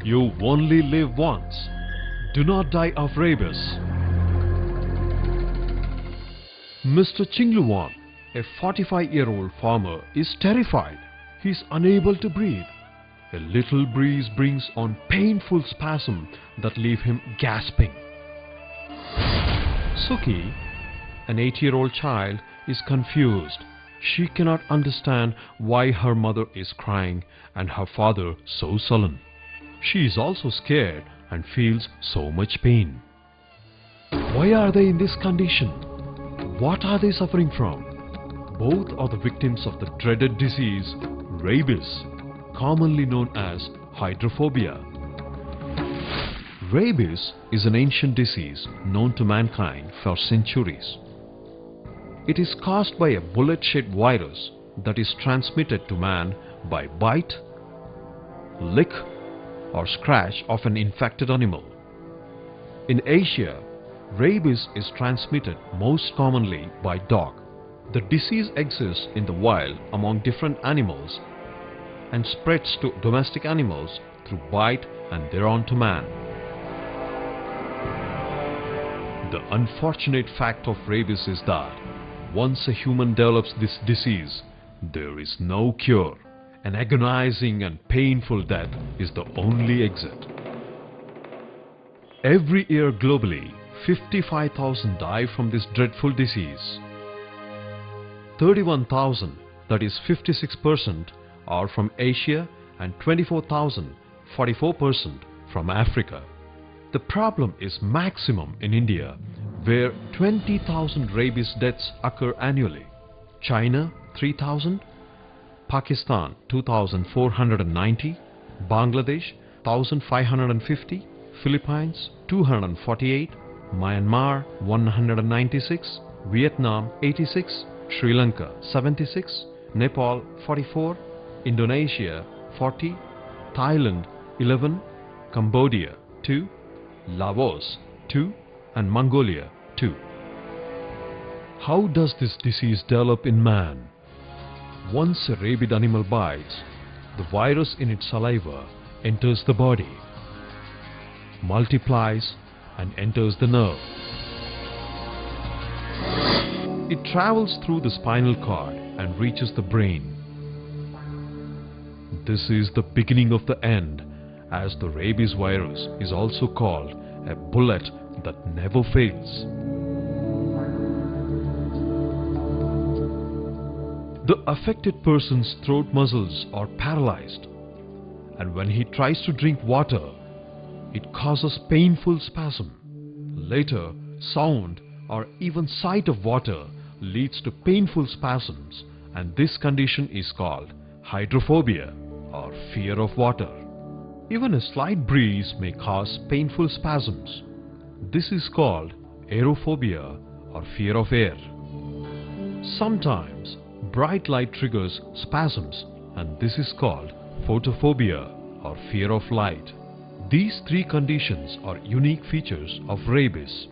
You only live once. Do not die of rabies. Mr. Chingluwan, a 45-year-old farmer, is terrified. He is unable to breathe. A little breeze brings on painful spasm that leave him gasping. Suki, an 8-year-old child, is confused. She cannot understand why her mother is crying and her father so sullen. She is also scared and feels so much pain. Why are they in this condition? What are they suffering from? Both are the victims of the dreaded disease, rabies, commonly known as hydrophobia. Rabies is an ancient disease known to mankind for centuries. It is caused by a bullet-shaped virus that is transmitted to man by bite, lick, or scratch of an infected animal. In Asia, rabies is transmitted most commonly by dog. The disease exists in the wild among different animals and spreads to domestic animals through bite and thereon to man. The unfortunate fact of rabies is that once a human develops this disease, there is no cure. An agonizing and painful death is the only exit. Every year globally, 55,000 die from this dreadful disease. 31,000, that is 56%, are from Asia and 24,000, 44%, from Africa. The problem is maximum in India, where 20,000 rabies deaths occur annually. China 3,000, Pakistan 2,490, Bangladesh 1,550, Philippines 248, Myanmar 196, Vietnam 86, Sri Lanka 76, Nepal 44, Indonesia 40, Thailand 11, Cambodia 2, Laos 2, and Mongolia 2. How does this disease develop in man? Once a rabid animal bites, the virus in its saliva enters the body, multiplies and enters the nerve. It travels through the spinal cord and reaches the brain. This is the beginning of the end, as the rabies virus is also called a bullet that never fails. The affected person's throat muscles are paralyzed, and when he tries to drink water, it causes painful spasm. Later, sound or even sight of water leads to painful spasms, and this condition is called hydrophobia or fear of water. Even a slight breeze may cause painful spasms. This is called aerophobia or fear of air. Sometimes bright light triggers spasms, and this is called photophobia or fear of light. These three conditions are unique features of rabies.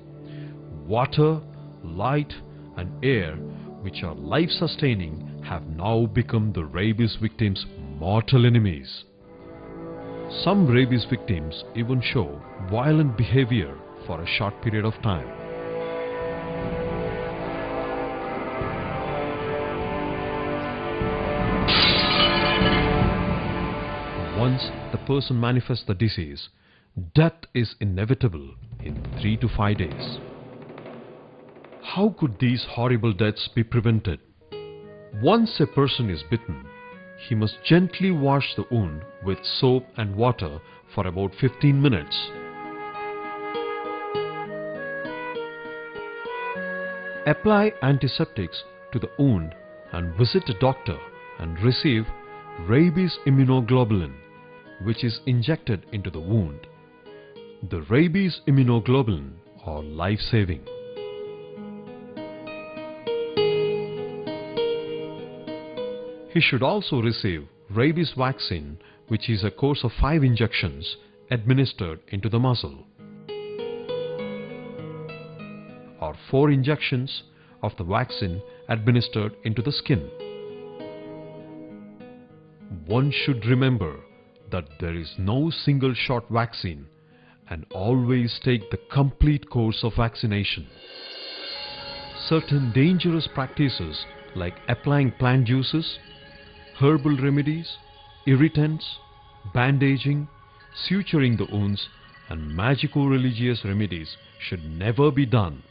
Water, light and air, which are life-sustaining, have now become the rabies victims' mortal enemies. Some rabies victims even show violent behavior for a short period of time. Once the person manifests the disease, death is inevitable in 3 to 5 days. How could these horrible deaths be prevented? Once a person is bitten, he must gently wash the wound with soap and water for about 15 minutes. Apply antiseptics to the wound and visit a doctor and receive rabies immunoglobulin, which is injected into the wound. The rabies immunoglobulin are life-saving. He should also receive rabies vaccine, which is a course of 5 injections administered into the muscle, or 4 injections of the vaccine administered into the skin. One should remember that there is no single shot vaccine and always take the complete course of vaccination. Certain dangerous practices like applying plant juices, herbal remedies, irritants, bandaging, suturing the wounds, and magico-religious remedies should never be done,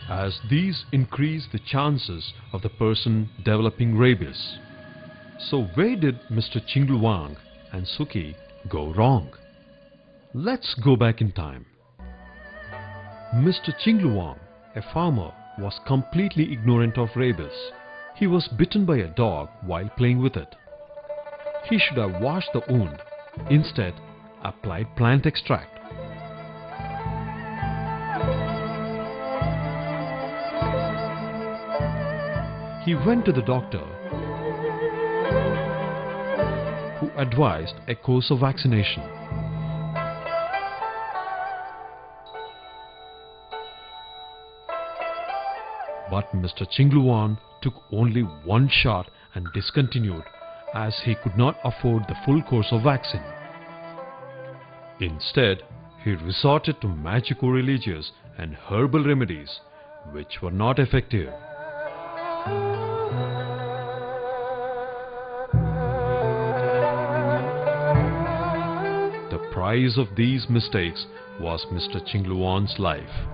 as these increase the chances of the person developing rabies. So where did Mr. Chingluang and Suki go wrong? Let's go back in time. Mr. Chingluang, a farmer, was completely ignorant of rabies. He was bitten by a dog while playing with it. He should have washed the wound, instead applied plant extract. He went to the doctor, who advised a course of vaccination. But Mr. Chingluan took only one shot and discontinued, as he could not afford the full course of vaccine. Instead, he resorted to magico-religious and herbal remedies, which were not effective. The price of these mistakes was Mr. Chingluan's life.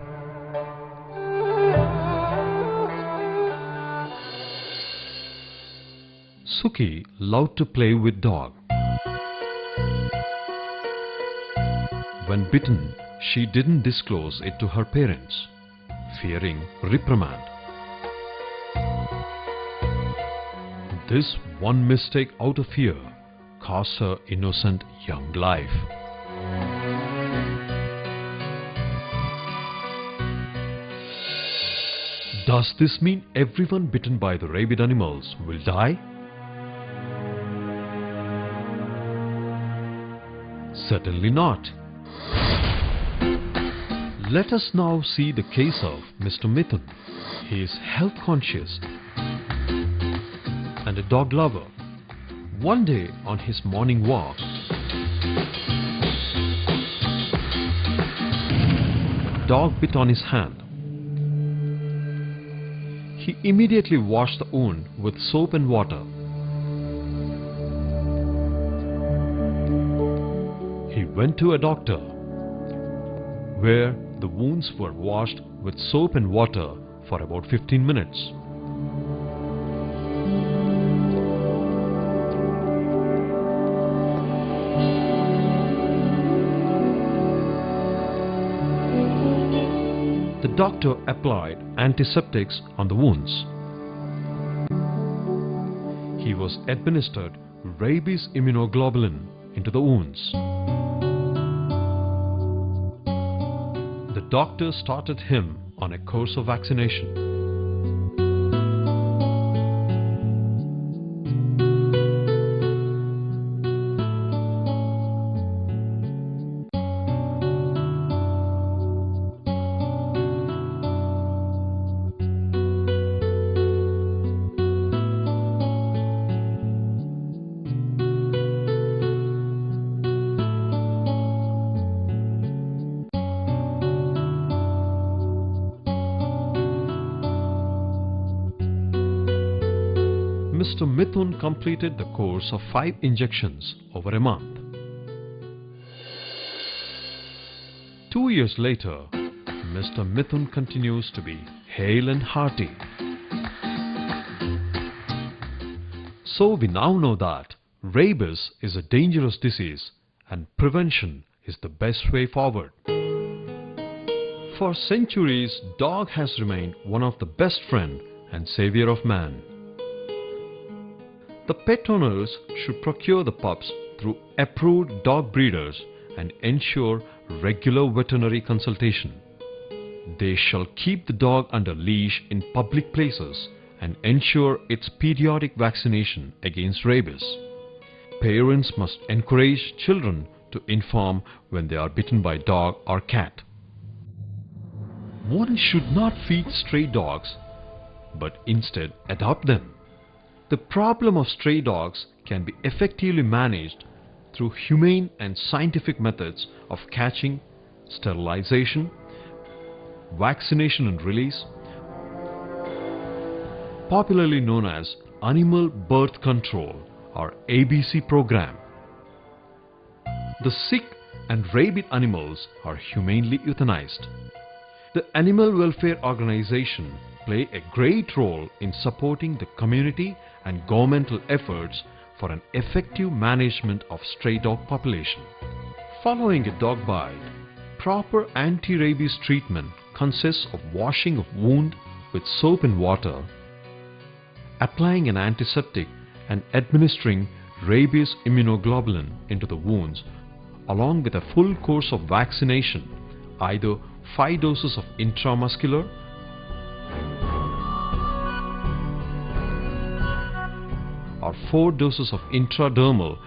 Suki loved to play with dog. When bitten, she didn't disclose it to her parents, fearing reprimand. This one mistake out of fear cost her innocent young life. Does this mean everyone bitten by the rabid animals will die? Certainly not. Let us now see the case of Mr. Mithun. He is health conscious and a dog lover. One day on his morning walk, a dog bit on his hand. He immediately washed the wound with soap and water. He went to a doctor, where the wounds were washed with soap and water for about 15 minutes. The doctor applied antiseptics on the wounds. He was administered rabies immunoglobulin into the wounds. The doctor started him on a course of vaccination. Mr. Mithun completed the course of 5 injections over a month. 2 years later, Mr. Mithun continues to be hale and hearty. So we now know that rabies is a dangerous disease and prevention is the best way forward. For centuries, dog has remained one of the best friend and savior of man. The pet owners should procure the pups through approved dog breeders and ensure regular veterinary consultation. They shall keep the dog under leash in public places and ensure its periodic vaccination against rabies. Parents must encourage children to inform when they are bitten by dog or cat. One should not feed stray dogs, but instead adopt them. The problem of stray dogs can be effectively managed through humane and scientific methods of catching, sterilization, vaccination and release, popularly known as Animal Birth Control or ABC program. The sick and rabid animals are humanely euthanized. The Animal Welfare Organization play a great role in supporting the community and governmental efforts for an effective management of stray dog population. Following a dog bite, proper anti-rabies treatment consists of washing of wound with soap and water, applying an antiseptic and administering rabies immunoglobulin into the wounds along with a full course of vaccination, either 5 doses of intramuscular or 4 doses of intradermal,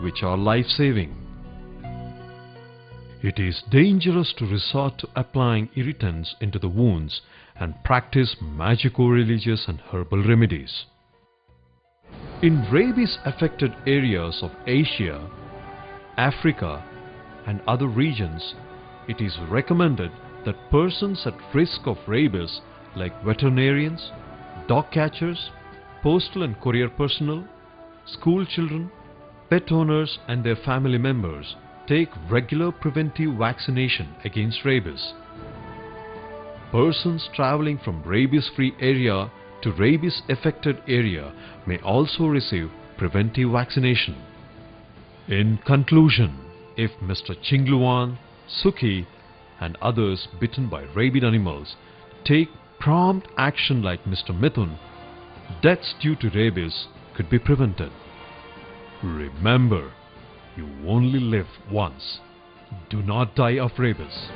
which are life-saving. It is dangerous to resort to applying irritants into the wounds and practice magico-religious and herbal remedies. In rabies-affected areas of Asia, Africa, and other regions, it is recommended that persons at risk of rabies like veterinarians, dog catchers, postal and courier personnel, school children, pet owners and their family members take regular preventive vaccination against rabies. Persons traveling from rabies-free area to rabies-affected area may also receive preventive vaccination. In conclusion, if Mr. Chingluan, Suki and others bitten by rabid animals take prompt action like Mr. Mithun, deaths due to rabies could be prevented. Remember, you only live once. Do not die of rabies.